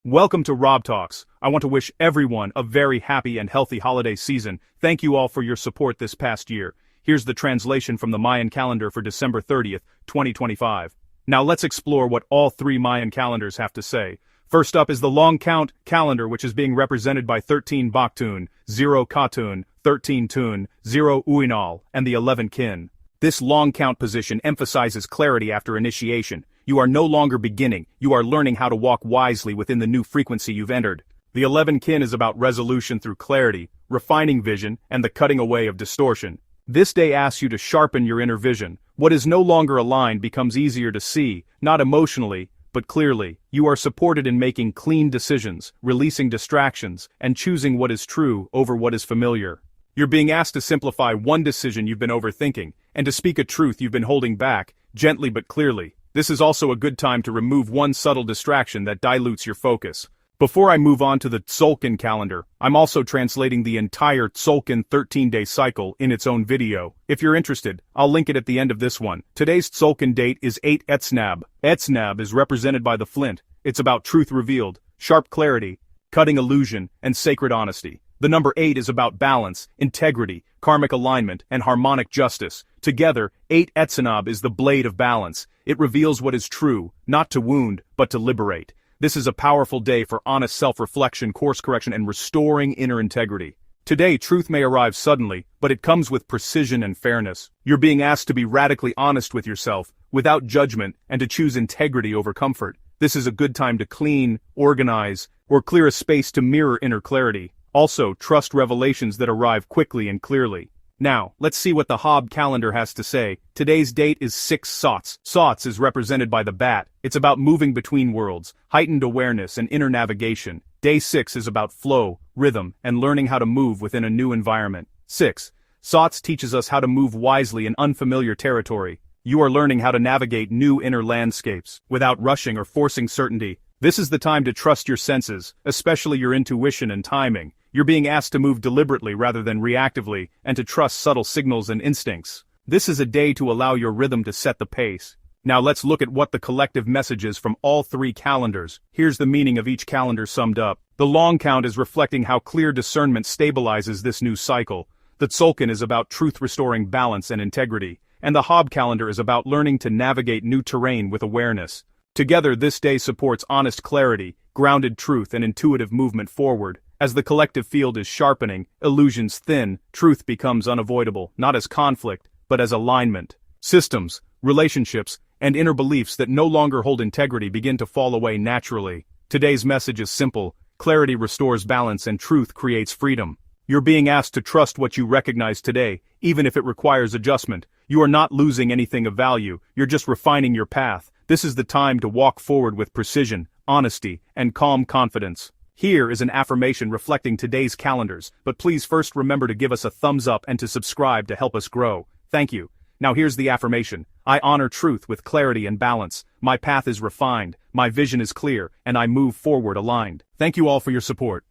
Welcome to Rob Talks. I want to wish everyone a very happy and healthy holiday season. Thank you all for your support this past year. Here's the translation from the Mayan calendar for December 30th, 2025. Now let's explore what all three Mayan calendars have to say. First up is the long count calendar, which is being represented by 13 Baktun, 0 Katun, 13 Tun, 0 Uinal, and the 11 Kin. This long count position emphasizes clarity after initiation. You are no longer beginning, you are learning how to walk wisely within the new frequency you've entered. The 11 Kin is about resolution through clarity, refining vision, and the cutting away of distortion. This day asks you to sharpen your inner vision. What is no longer aligned becomes easier to see, not emotionally, but clearly. You are supported in making clean decisions, releasing distractions, and choosing what is true over what is familiar. You're being asked to simplify one decision you've been overthinking, and to speak a truth you've been holding back, gently but clearly. This is also a good time to remove one subtle distraction that dilutes your focus. Before I move on to the Tzolk'in calendar, I'm also translating the entire Tzolk'in 13-day cycle in its own video. If you're interested, I'll link it at the end of this one. Today's Tzolk'in date is 8 Etz'nab. Etz'nab is represented by the flint. It's about truth revealed, sharp clarity, cutting illusion, and sacred honesty. The number 8 is about balance, integrity, karmic alignment, and harmonic justice. Together, 8 Etz'nab is the blade of balance. It reveals what is true, not to wound, but to liberate. This is a powerful day for honest self-reflection, course correction, and restoring inner integrity. Today, truth may arrive suddenly, but it comes with precision and fairness. You're being asked to be radically honest with yourself, without judgment, and to choose integrity over comfort. This is a good time to clean, organize, or clear a space to mirror inner clarity. Also, trust revelations that arrive quickly and clearly. Now, let's see what the Hob calendar has to say. Today's date is 6 Sotz. Sotz is represented by the bat. It's about moving between worlds, heightened awareness, and inner navigation. Day 6 is about flow, rhythm, and learning how to move within a new environment. 6. Sotz teaches us how to move wisely in unfamiliar territory. You are learning how to navigate new inner landscapes, without rushing or forcing certainty. This is the time to trust your senses, especially your intuition and timing. You're being asked to move deliberately rather than reactively, and to trust subtle signals and instincts. This is a day to allow your rhythm to set the pace. Now let's look at what the collective message is from all three calendars. Here's the meaning of each calendar summed up. The long count is reflecting how clear discernment stabilizes this new cycle. The Tzolk'in is about truth restoring balance and integrity. And the Hob calendar is about learning to navigate new terrain with awareness. Together, this day supports honest clarity, grounded truth, and intuitive movement forward. As the collective field is sharpening, illusions thin, truth becomes unavoidable, not as conflict, but as alignment. Systems, relationships, and inner beliefs that no longer hold integrity begin to fall away naturally. Today's message is simple: clarity restores balance and truth creates freedom. You're being asked to trust what you recognize today, even if it requires adjustment. You are not losing anything of value, you're just refining your path. This is the time to walk forward with precision, honesty, and calm confidence. Here is an affirmation reflecting today's calendars, but please first remember to give us a thumbs up and to subscribe to help us grow. Thank you. Now here's the affirmation. I honor truth with clarity and balance. My path is refined, my vision is clear, and I move forward aligned. Thank you all for your support.